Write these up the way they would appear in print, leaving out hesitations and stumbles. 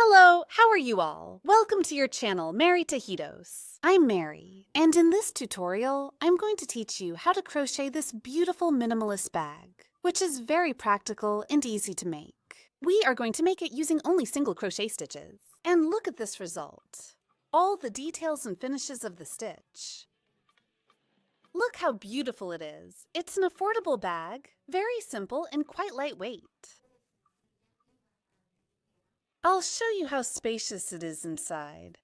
Hello, how are you all? Welcome to your channel, Mary Tajitos. I'm Mary, and in this tutorial, I'm going to teach you how to crochet this beautiful minimalist bag, which is very practical and easy to make. We are going to make it using only single crochet stitches. And look at this result. All the details and finishes of the stitch. Look how beautiful it is. It's an affordable bag, very simple and quite lightweight. I'll show you how spacious it is inside.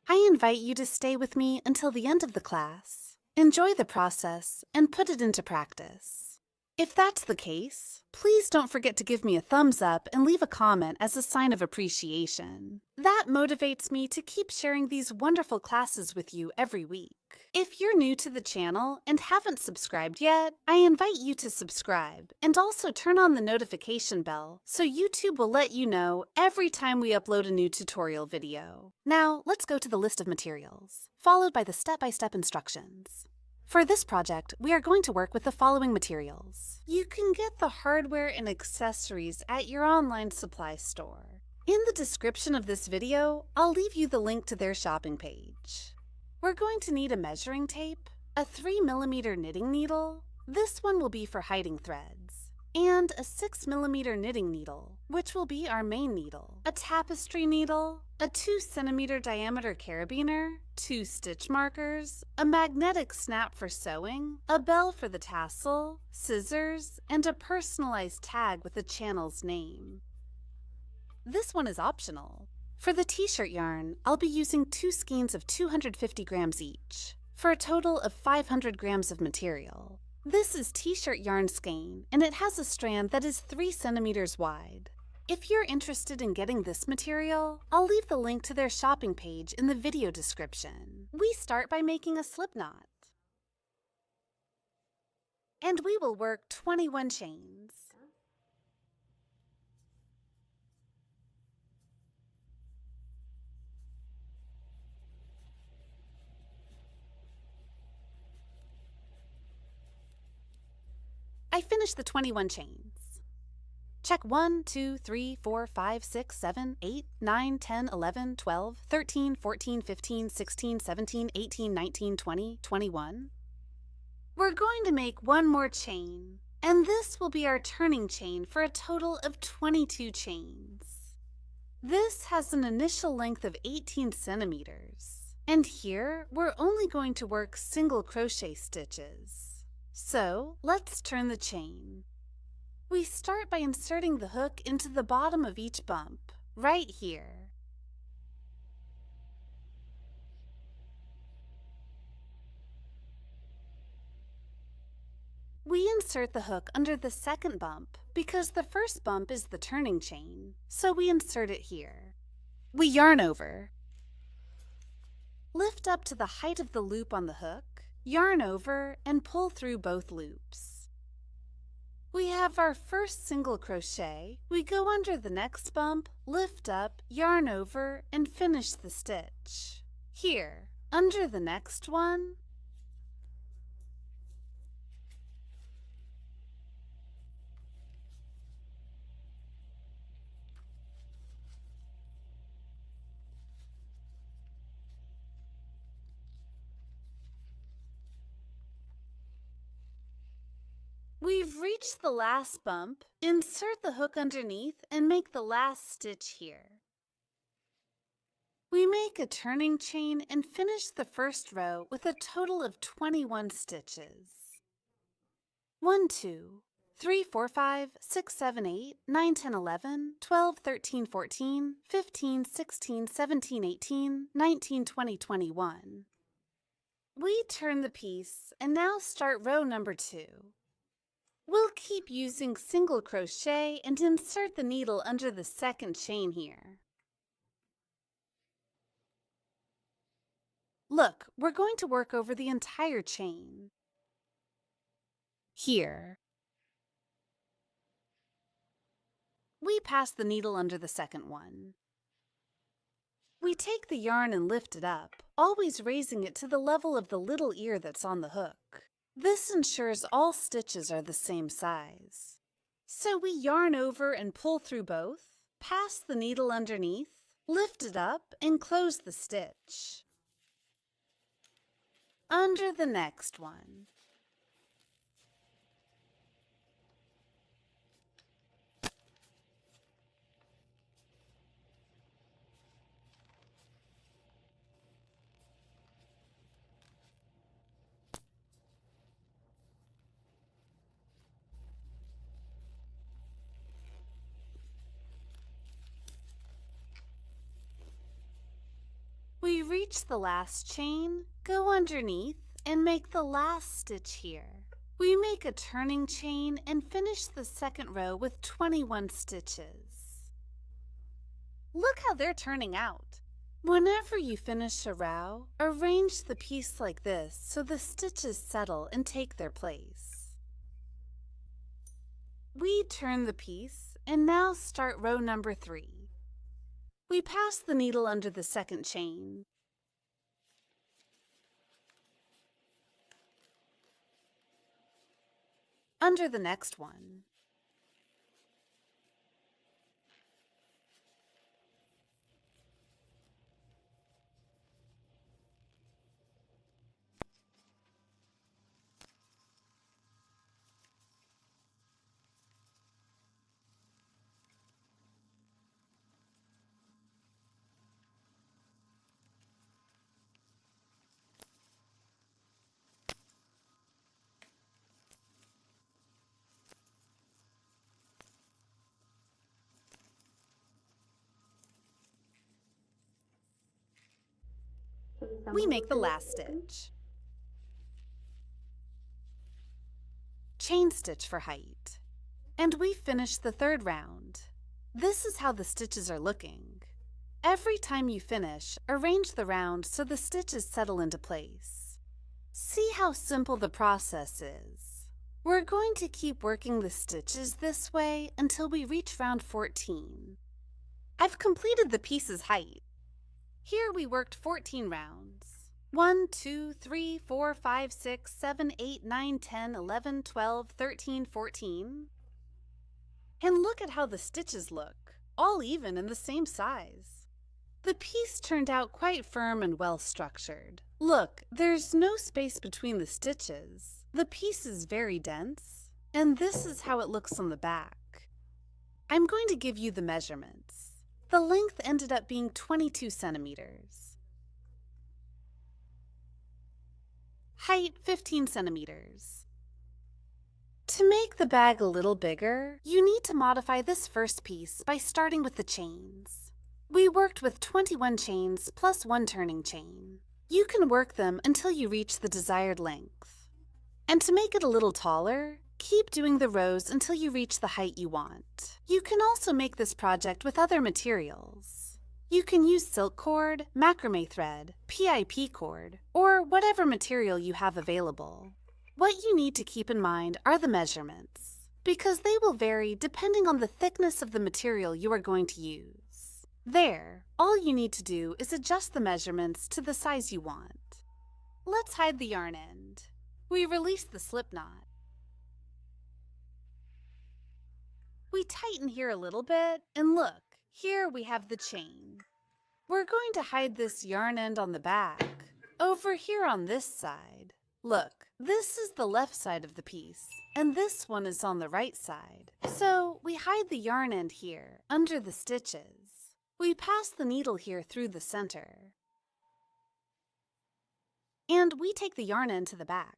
I invite you to stay with me until the end of the class. Enjoy the process and put it into practice. If that's the case, please don't forget to give me a thumbs up and leave a comment as a sign of appreciation. That motivates me to keep sharing these wonderful classes with you every week. If you're new to the channel and haven't subscribed yet, I invite you to subscribe and also turn on the notification bell so YouTube will let you know every time we upload a new tutorial video. Now, let's go to the list of materials, followed by the step-by-step instructions. For this project, we are going to work with the following materials. You can get the hardware and accessories at your online supply store. In the description of this video, I'll leave you the link to their shopping page. We're going to need a measuring tape, a 3mm knitting needle, this one will be for hiding threads, and a 6mm knitting needle, which will be our main needle, a tapestry needle, a 2cm diameter carabiner, 2 stitch markers, a magnetic snap for sewing, a bell for the tassel, scissors, and a personalized tag with the channel's name. This one is optional. For the t-shirt yarn, I'll be using 2 skeins of 250 grams each, for a total of 500 grams of material. This is t-shirt yarn skein, and it has a strand that is 3 centimeters wide. If you're interested in getting this material, I'll leave the link to their shopping page in the video description. We start by making a slip knot. And we will work 21 chains. I finished the 21 chains. Check 1, 2, 3, 4, 5, 6, 7, 8, 9, 10, 11, 12, 13, 14, 15, 16, 17, 18, 19, 20, 21. We're going to make one more chain, and this will be our turning chain for a total of 22 chains. This has an initial length of 18 centimeters, and here we're only going to work single crochet stitches. So, let's turn the chain. We start by inserting the hook into the bottom of each bump, right here. We insert the hook under the second bump because the first bump is the turning chain, so we insert it here. We yarn over. Lift up to the height of the loop on the hook, yarn over, and pull through both loops. We have our first single crochet. We go under the next bump, lift up, yarn over, and finish the stitch. Here, under the next one, we've reached the last bump, insert the hook underneath, and make the last stitch here. We make a turning chain and finish the first row with a total of 21 stitches. 1, 2, 3, 4, 5, 6, 7, 8, 9, 10, 11, 12, 13, 14, 15, 16, 17, 18, 19, 20, 21. We turn the piece and now start row number 2. We'll keep using single crochet and insert the needle under the second chain here. Look, we're going to work over the entire chain. Here. We pass the needle under the second one. We take the yarn and lift it up, always raising it to the level of the little ear that's on the hook. This ensures all stitches are the same size. So we yarn over and pull through both, pass the needle underneath, lift it up, and close the stitch. Under the next one. We reach the last chain, go underneath, and make the last stitch here. We make a turning chain and finish the second row with 21 stitches. Look how they're turning out. Whenever you finish a row, arrange the piece like this so the stitches settle and take their place. We turn the piece and now start row number 3. We pass the needle under the second chain. Under the next one. We make the last stitch. Chain stitch for height. And we finish the third round. This is how the stitches are looking. Every time you finish, arrange the round so the stitches settle into place. See how simple the process is. We're going to keep working the stitches this way until we reach round 14. I've completed the piece's height. Here we worked 14 rounds. 1, 2, 3, 4, 5, 6, 7, 8, 9, 10, 11, 12, 13, 14. And look at how the stitches look, all even and the same size. The piece turned out quite firm and well structured. Look, there's no space between the stitches. The piece is very dense, and this is how it looks on the back. I'm going to give you the measurements. The length ended up being 22 centimeters. Height 15 centimeters. To make the bag a little bigger, you need to modify this first piece by starting with the chains. We worked with 21 chains plus 1 turning chain. You can work them until you reach the desired length. And to make it a little taller, keep doing the rows until you reach the height you want. You can also make this project with other materials. You can use silk cord, macrame thread, PIP cord, or whatever material you have available. What you need to keep in mind are the measurements, because they will vary depending on the thickness of the material you are going to use. There, all you need to do is adjust the measurements to the size you want. Let's hide the yarn end. We release the slip knot. We tighten here a little bit, and look, here we have the chain. We're going to hide this yarn end on the back, over here on this side. Look, this is the left side of the piece, and this one is on the right side. So we hide the yarn end here, under the stitches. We pass the needle here through the center. And we take the yarn end to the back.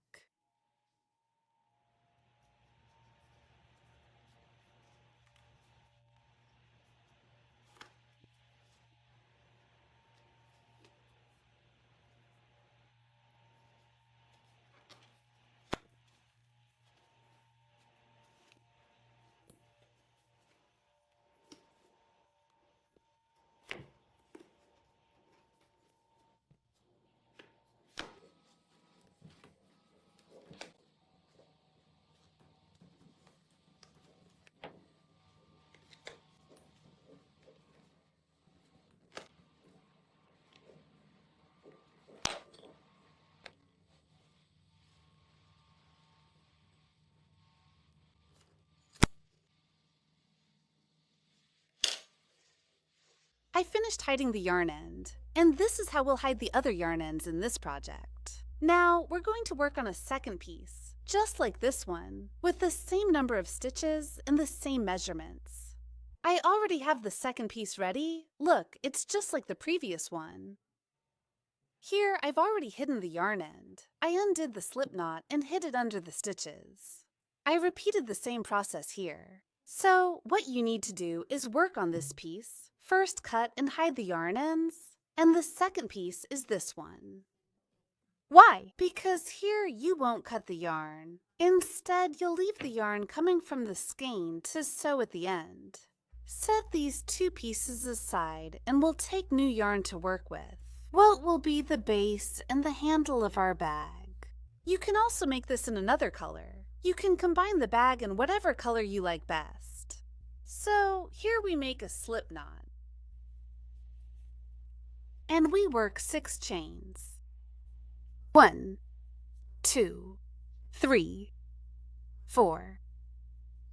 I finished hiding the yarn end, and this is how we'll hide the other yarn ends in this project. Now, we're going to work on a second piece, just like this one, with the same number of stitches and the same measurements. I already have the second piece ready. Look, it's just like the previous one. Here, I've already hidden the yarn end. I undid the slip knot and hid it under the stitches. I repeated the same process here. So, what you need to do is work on this piece. First cut and hide the yarn ends, and the second piece is this one. Why? Because here you won't cut the yarn. Instead, you'll leave the yarn coming from the skein to sew at the end. Set these two pieces aside and we'll take new yarn to work with. What will be the base and the handle of our bag? You can also make this in another color. You can combine the bag in whatever color you like best. So here we make a slip knot. And we work 6 chains. 1, 2, 3, 4,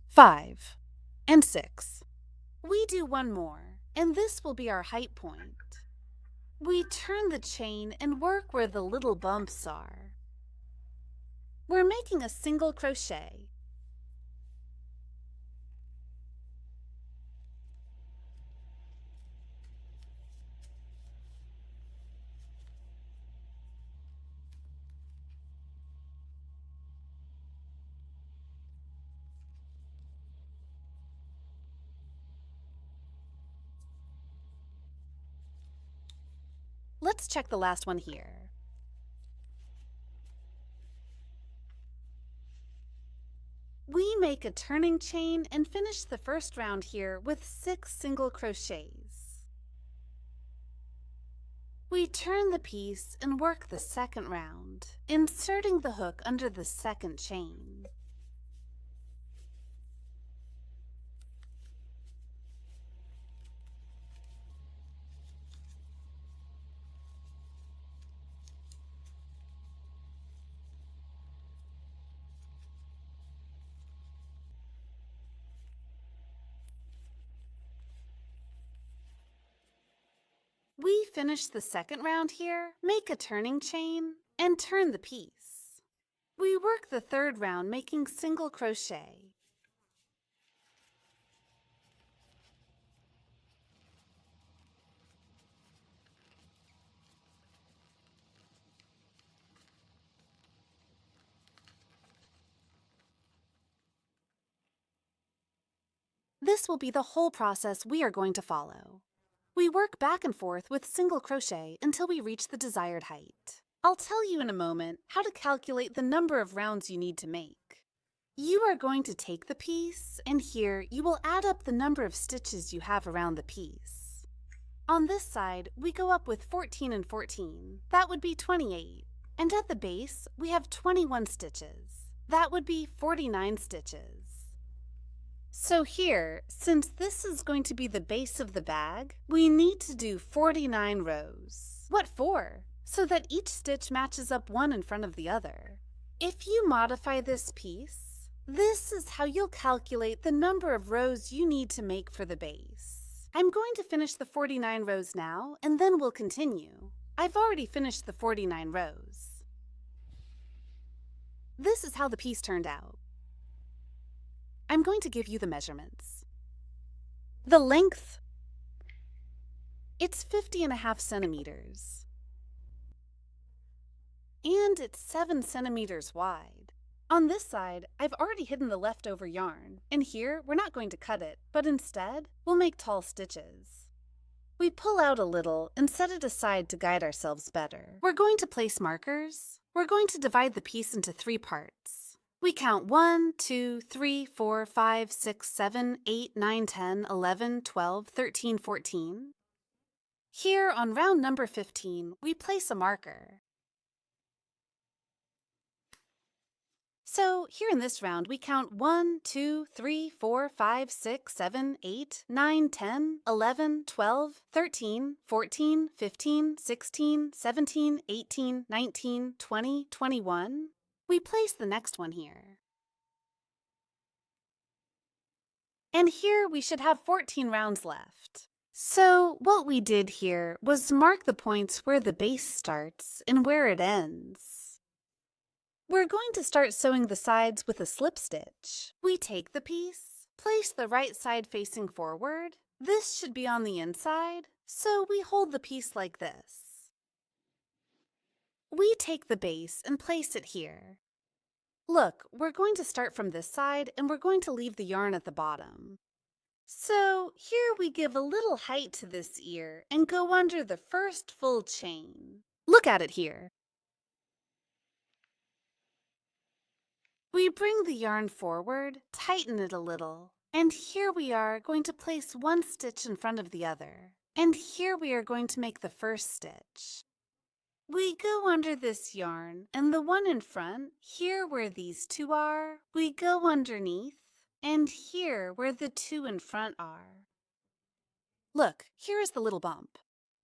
5, and 6. We do one more, and this will be our height point. We turn the chain and work where the little bumps are. We're making a single crochet. Let's check the last one here. We make a turning chain and finish the first round here with 6 single crochets. We turn the piece and work the second round, inserting the hook under the second chain. We finish the second round here, make a turning chain, and turn the piece. We work the third round making single crochet. This will be the whole process we are going to follow. We work back and forth with single crochet until we reach the desired height. I'll tell you in a moment how to calculate the number of rounds you need to make. You are going to take the piece, and here you will add up the number of stitches you have around the piece. On this side, we go up with 14 and 14. That would be 28. And at the base, we have 21 stitches. That would be 49 stitches. So here, since this is going to be the base of the bag, we need to do 49 rows. What for? So that each stitch matches up one in front of the other. If you modify this piece, this is how you'll calculate the number of rows you need to make for the base. I'm going to finish the 49 rows now, and then we'll continue. I've already finished the 49 rows. This is how the piece turned out. I'm going to give you the measurements. The length, it's 50.5 centimeters. And it's 7 centimeters wide. On this side, I've already hidden the leftover yarn, and here we're not going to cut it, but instead, we'll make tall stitches. We pull out a little and set it aside to guide ourselves better. We're going to place markers. We're going to divide the piece into 3 parts. We count 1, 2, 3, 4, 5, 6, 7, 8, 9, 10, 11, 12, 13, 14. Here on round number 15, we place a marker. So here in this round, we count 1, 2, 3, 4, 5, 6, 7, 8, 9, 10, 11, 12, 13, 14, 15, 16, 17, 18, 19, 20, 21. We place the next one here. And here we should have 14 rounds left. So what we did here was mark the points where the base starts and where it ends. We're going to start sewing the sides with a slip stitch. We take the piece, place the right side facing forward. This should be on the inside, so we hold the piece like this. We take the base and place it here. Look, we're going to start from this side and we're going to leave the yarn at the bottom. So here we give a little height to this ear and go under the first full chain. Look at it here. We bring the yarn forward, tighten it a little, and here we are going to place one stitch in front of the other. And here we are going to make the first stitch. We go under this yarn, and the one in front, here where these two are, we go underneath, and here where the two in front are. Look, here is the little bump.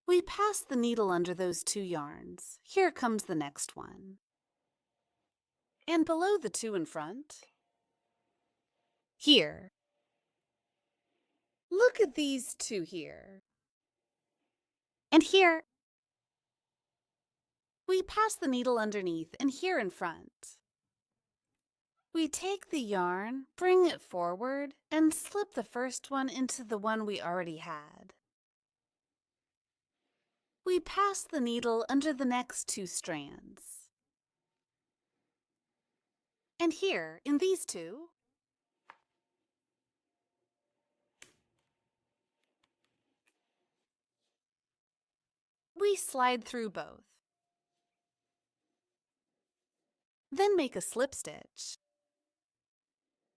We pass the needle under those two yarns. Here comes the next one. And below the two in front, here. Look at these two here. And here. We pass the needle underneath and here in front. We take the yarn, bring it forward, and slip the first one into the one we already had. We pass the needle under the next two strands. And here, in these two, we slide through both. Then make a slip stitch.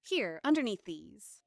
Here, underneath these.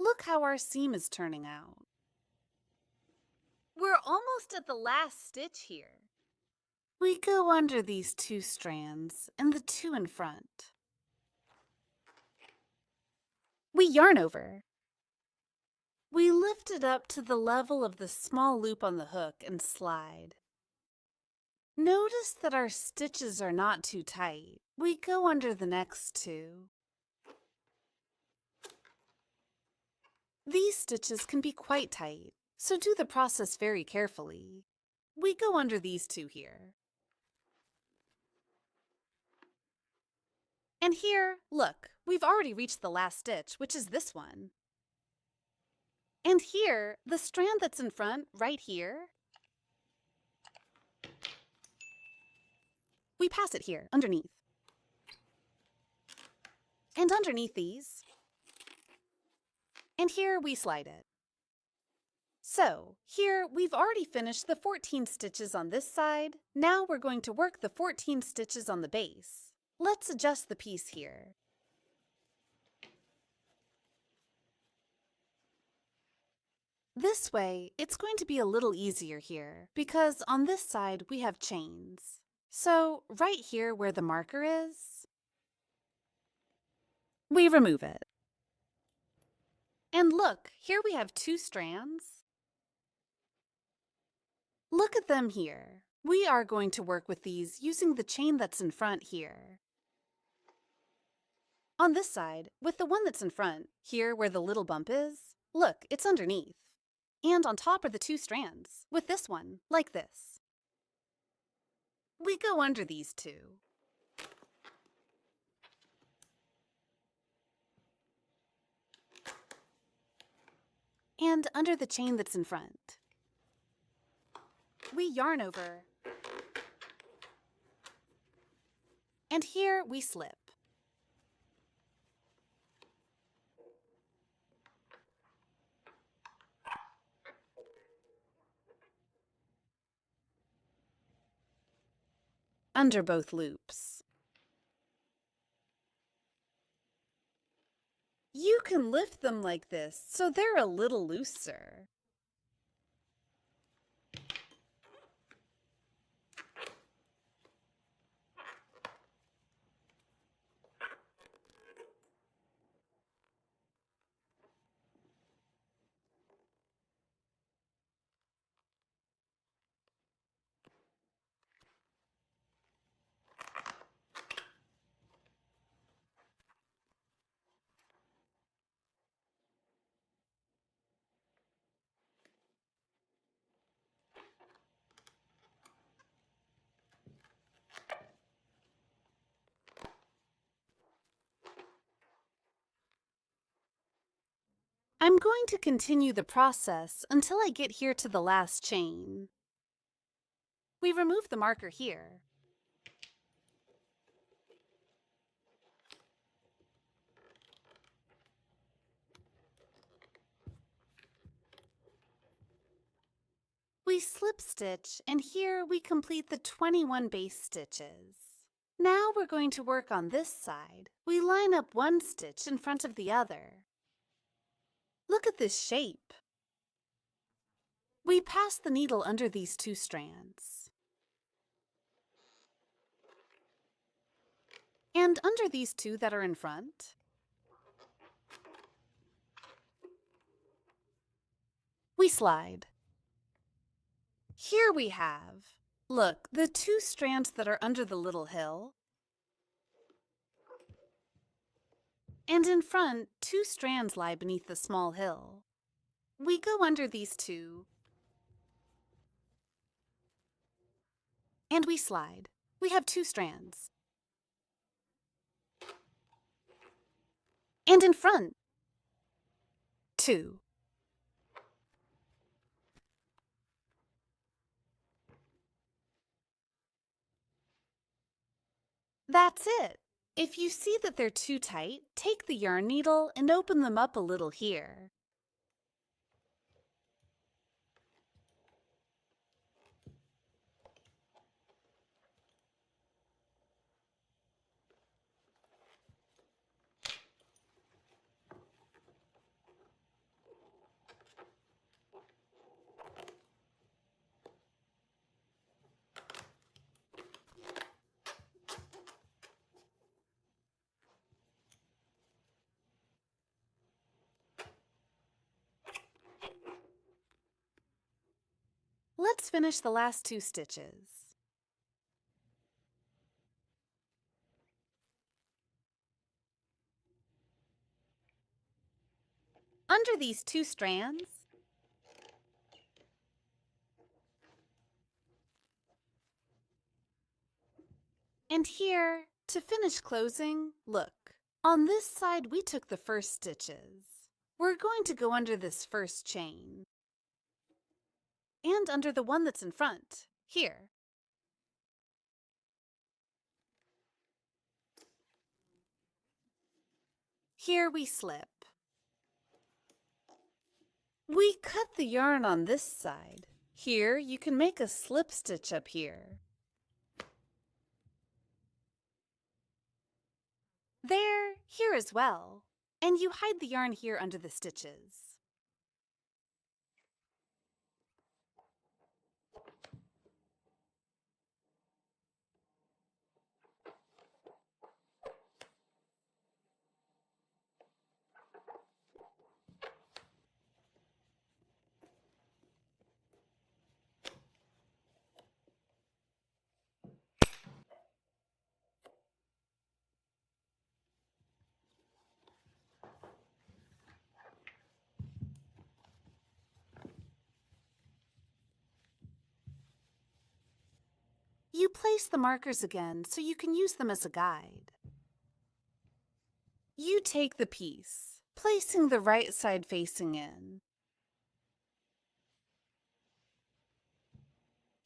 Look how our seam is turning out. We're almost at the last stitch here. We go under these two strands and the two in front. We yarn over. We lift it up to the level of the small loop on the hook and slide. Notice that our stitches are not too tight. We go under the next two. These stitches can be quite tight, so do the process very carefully. We go under these two here. And here, look, we've already reached the last stitch, which is this one. And here, the strand that's in front, right here, we pass it here, underneath. And underneath these. And here we slide it. So, here we've already finished the 14 stitches on this side. Now we're going to work the 14 stitches on the base. Let's adjust the piece here. This way, it's going to be a little easier here, because on this side we have chains. So, right here where the marker is, we remove it. And look, here we have two strands. Look at them here. We are going to work with these using the chain that's in front here. On this side, with the one that's in front, here where the little bump is, look, it's underneath. And on top are the two strands, with this one, like this. We go under these two. and under the chain that's in front. We yarn over, and here we slip. Under both loops. You can lift them like this so they're a little looser. I'm going to continue the process until I get here to the last chain. We remove the marker here. We slip stitch, and here we complete the 21 base stitches. Now we're going to work on this side. We line up one stitch in front of the other. Look at this shape. We pass the needle under these two strands. And under these two that are in front. We slide. Here we have, look, the two strands that are under the little hill. And in front, two strands lie beneath the small hill. We go under these two. And we slide. We have two strands. And in front, two. That's it. If you see that they're too tight, take the yarn needle and open them up a little here. Let's finish the last two stitches. Under these two strands, and here, to finish closing, look. On this side, we took the first stitches. We're going to go under this first chain. And under the one that's in front, here. Here we slip. We cut the yarn on this side. Here, you can make a slip stitch up here. There, here as well. And you hide the yarn here under the stitches. You place the markers again so you can use them as a guide. You take the piece, placing the right side facing in.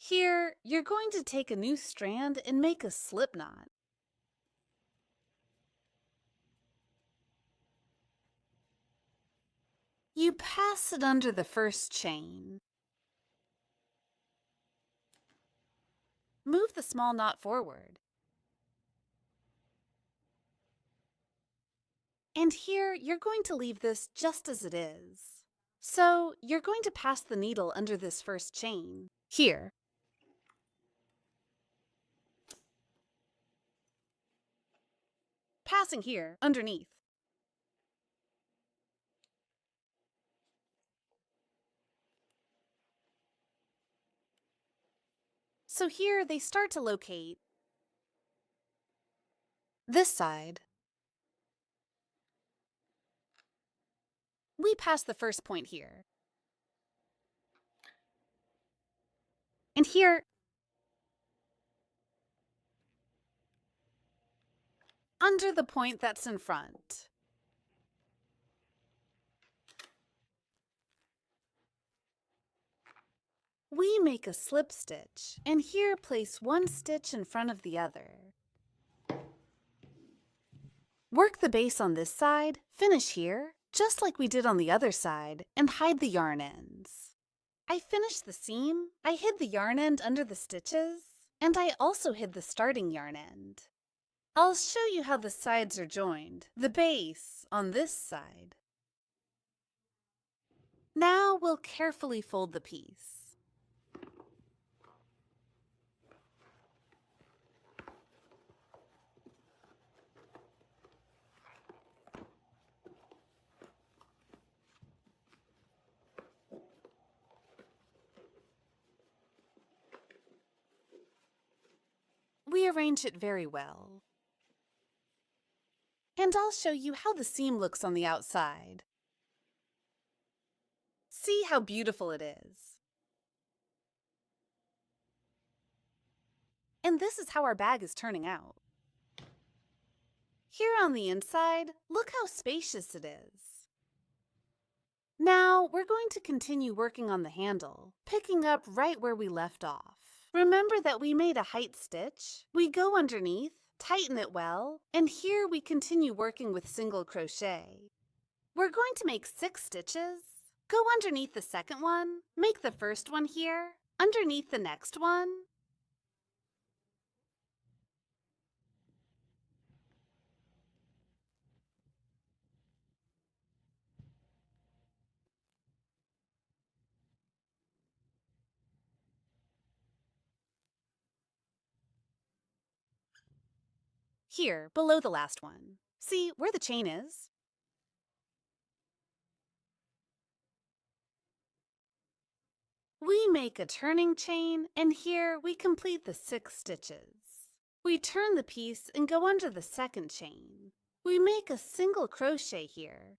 Here, you're going to take a new strand and make a slip knot. You pass it under the first chain. Move the small knot forward. And here, you're going to leave this just as it is. So, you're going to pass the needle under this first chain. Here. Passing here, underneath. So here, they start to locate this side. We pass the first point here. And here, under the point that's in front. We make a slip stitch, and here place one stitch in front of the other. Work the base on this side, finish here, just like we did on the other side, and hide the yarn ends. I finished the seam, I hid the yarn end under the stitches, and I also hid the starting yarn end. I'll show you how the sides are joined, the base on this side. Now we'll carefully fold the piece. We arrange it very well. And I'll show you how the seam looks on the outside. See how beautiful it is. And this is how our bag is turning out. Here on the inside, look how spacious it is. Now we're going to continue working on the handle, picking up right where we left off. Remember that we made a height stitch. We go underneath, tighten it well, and here we continue working with single crochet. We're going to make 6 stitches. Go underneath the second one, make the first one here, underneath the next one. Here, below the last one. See where the chain is? We make a turning chain, and here we complete the 6 stitches. We turn the piece and go under the second chain. We make a single crochet here.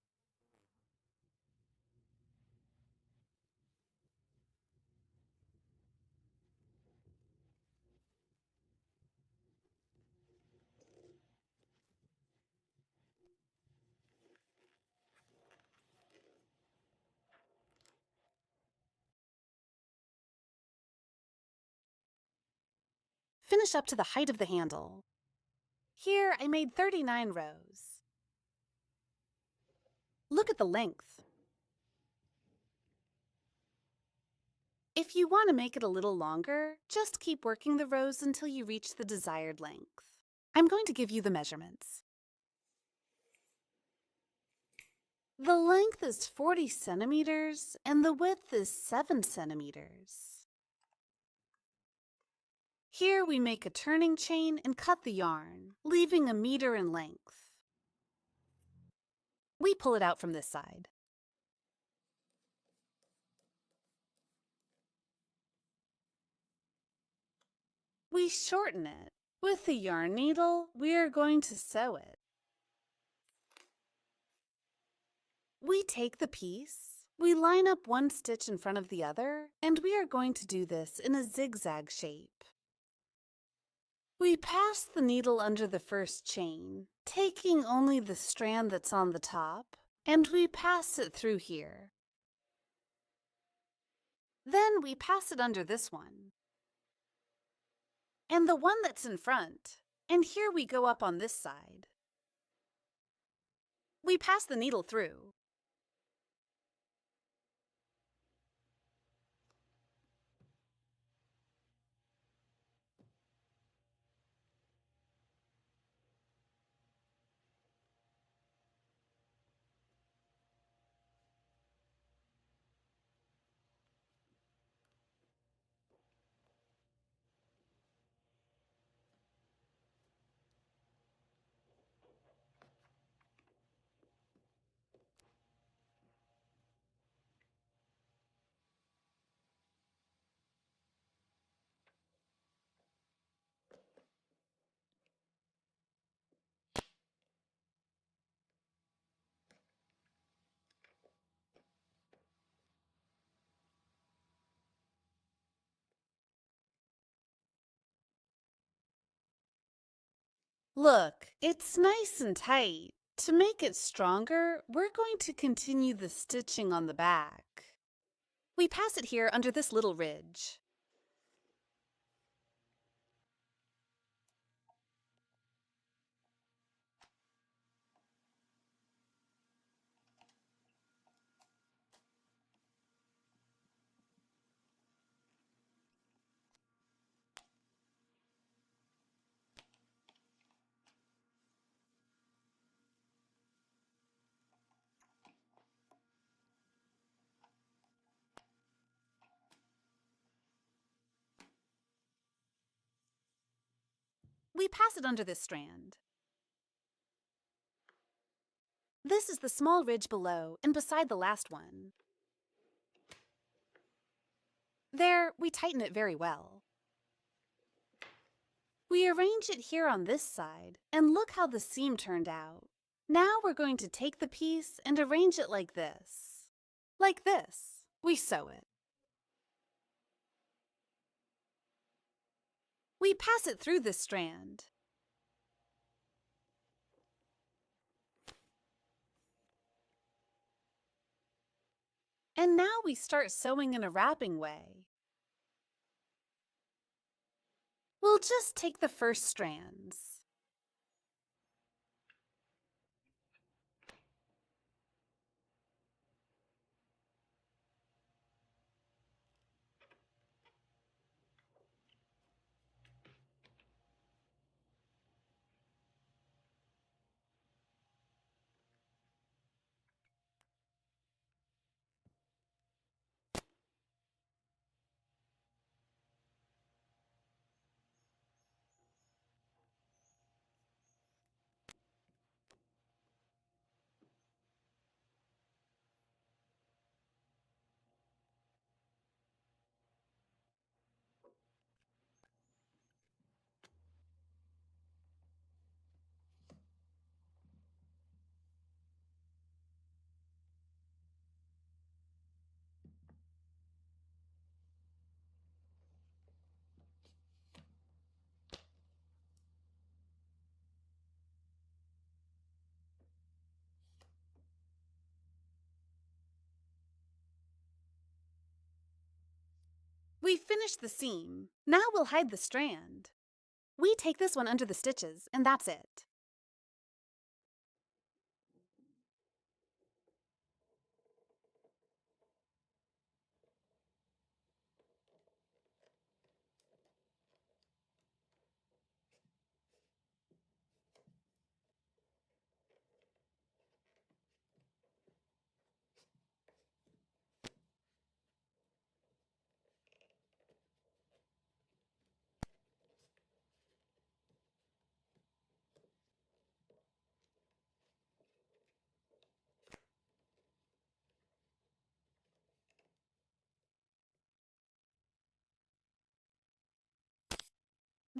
Finish up to the height of the handle. Here I made 39 rows. Look at the length. If you want to make it a little longer, just keep working the rows until you reach the desired length. I'm going to give you the measurements. The length is 40 centimeters and the width is 7 centimeters. Here we make a turning chain and cut the yarn, leaving 1 meter in length. We pull it out from this side. We shorten it. With the yarn needle, we are going to sew it. We take the piece, we line up one stitch in front of the other, and we are going to do this in a zigzag shape. We pass the needle under the first chain, taking only the strand that's on the top, and we pass it through here. Then we pass it under this one. and the one that's in front. And here we go up on this side. We pass the needle through. Look, it's nice and tight. To make it stronger, we're going to continue the stitching on the back. We pass it here under this little ridge. We pass it under this strand. This is the small ridge below and beside the last one. There, we tighten it very well. We arrange it here on this side, and look how the seam turned out. Now we're going to take the piece and arrange it like this. Like this. We sew it. We pass it through this strand. And now we start sewing in a wrapping way. We'll just take the first strands. We finished the seam. Now we'll hide the strand. We take this one under the stitches, and that's it.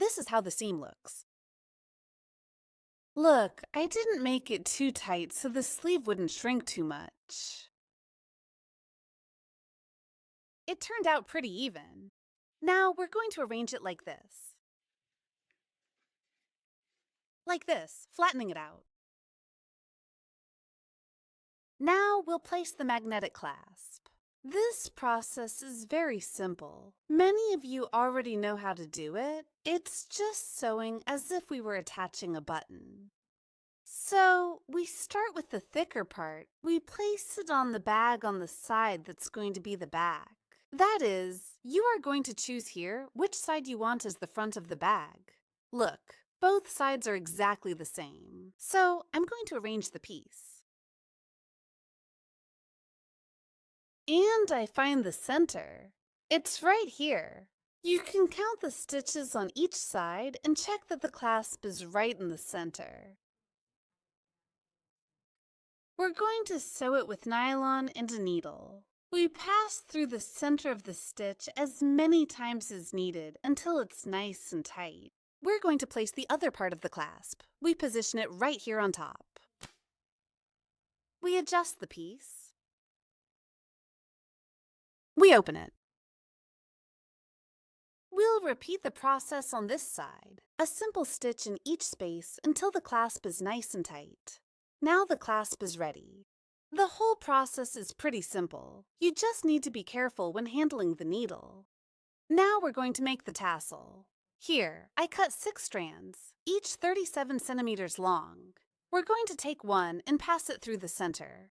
This is how the seam looks. Look, I didn't make it too tight so the sleeve wouldn't shrink too much. It turned out pretty even. Now we're going to arrange it like this. Like this, flattening it out. Now we'll place the magnetic clasp. This process is very simple. Many of you already know how to do it. It's just sewing as if we were attaching a button. So we start with the thicker part. We place it on the bag on the side that's going to be the back. That is, you are going to choose here which side you want as the front of the bag. Look, both sides are exactly the same. So I'm going to arrange the piece. And I find the center. It's right here. You can count the stitches on each side and check that the clasp is right in the center. We're going to sew it with nylon and a needle. We pass through the center of the stitch as many times as needed until it's nice and tight. We're going to place the other part of the clasp. We position it right here on top. We adjust the piece. We open it. We'll repeat the process on this side. A simple stitch in each space until the clasp is nice and tight. Now the clasp is ready. The whole process is pretty simple. You just need to be careful when handling the needle. Now we're going to make the tassel. Here, I cut 6 strands, each 37 centimeters long. We're going to take one and pass it through the center.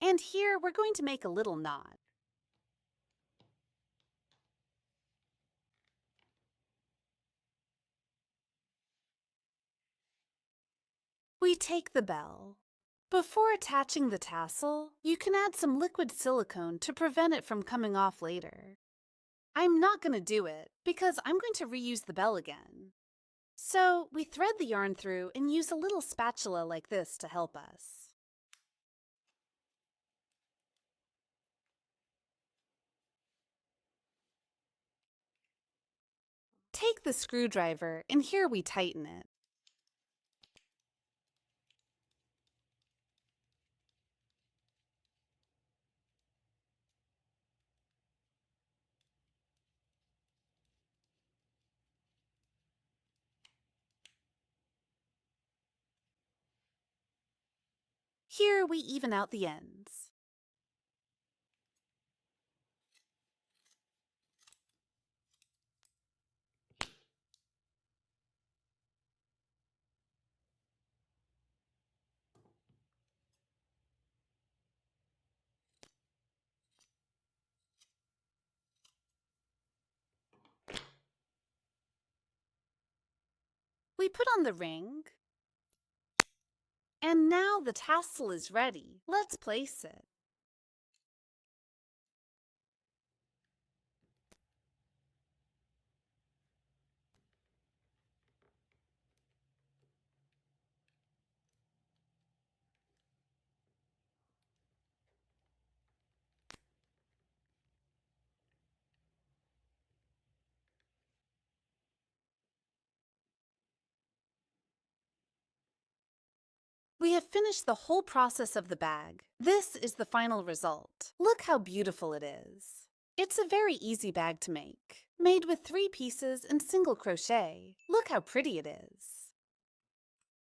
And here we're going to make a little knot. We take the bell. Before attaching the tassel, you can add some liquid silicone to prevent it from coming off later. I'm not going to do it because I'm going to reuse the bell again. So we thread the yarn through and use a little spatula like this to help us. Take the screwdriver and here we tighten it. Here we even out the ends. We put on the ring. And now the tassel is ready. Let's place it. We have finished the whole process of the bag. This is the final result. Look how beautiful it is. It's a very easy bag to make, made with 3 pieces and single crochet. Look how pretty it is.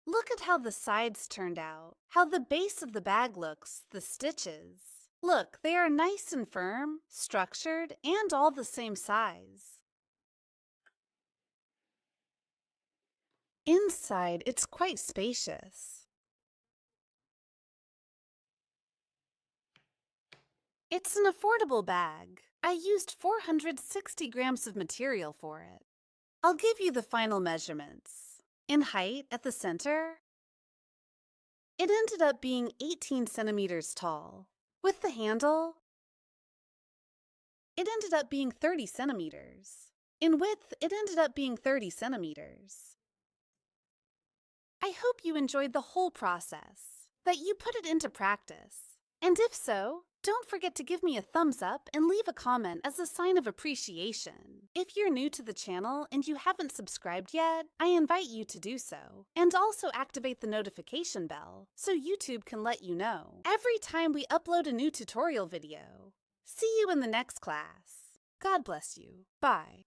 Look at how the sides turned out, how the base of the bag looks, the stitches. Look, they are nice and firm, structured, and all the same size. Inside, it's quite spacious. It's an affordable bag. I used 460 grams of material for it. I'll give you the final measurements. In height, at the center, it ended up being 18 centimeters tall. With the handle, it ended up being 30 centimeters. In width, it ended up being 30 centimeters. I hope you enjoyed the whole process, that you put it into practice. And if so, don't forget to give me a thumbs up and leave a comment as a sign of appreciation. If you're new to the channel and you haven't subscribed yet, I invite you to do so. And also activate the notification bell so YouTube can let you know every time we upload a new tutorial video. See you in the next class. God bless you. Bye.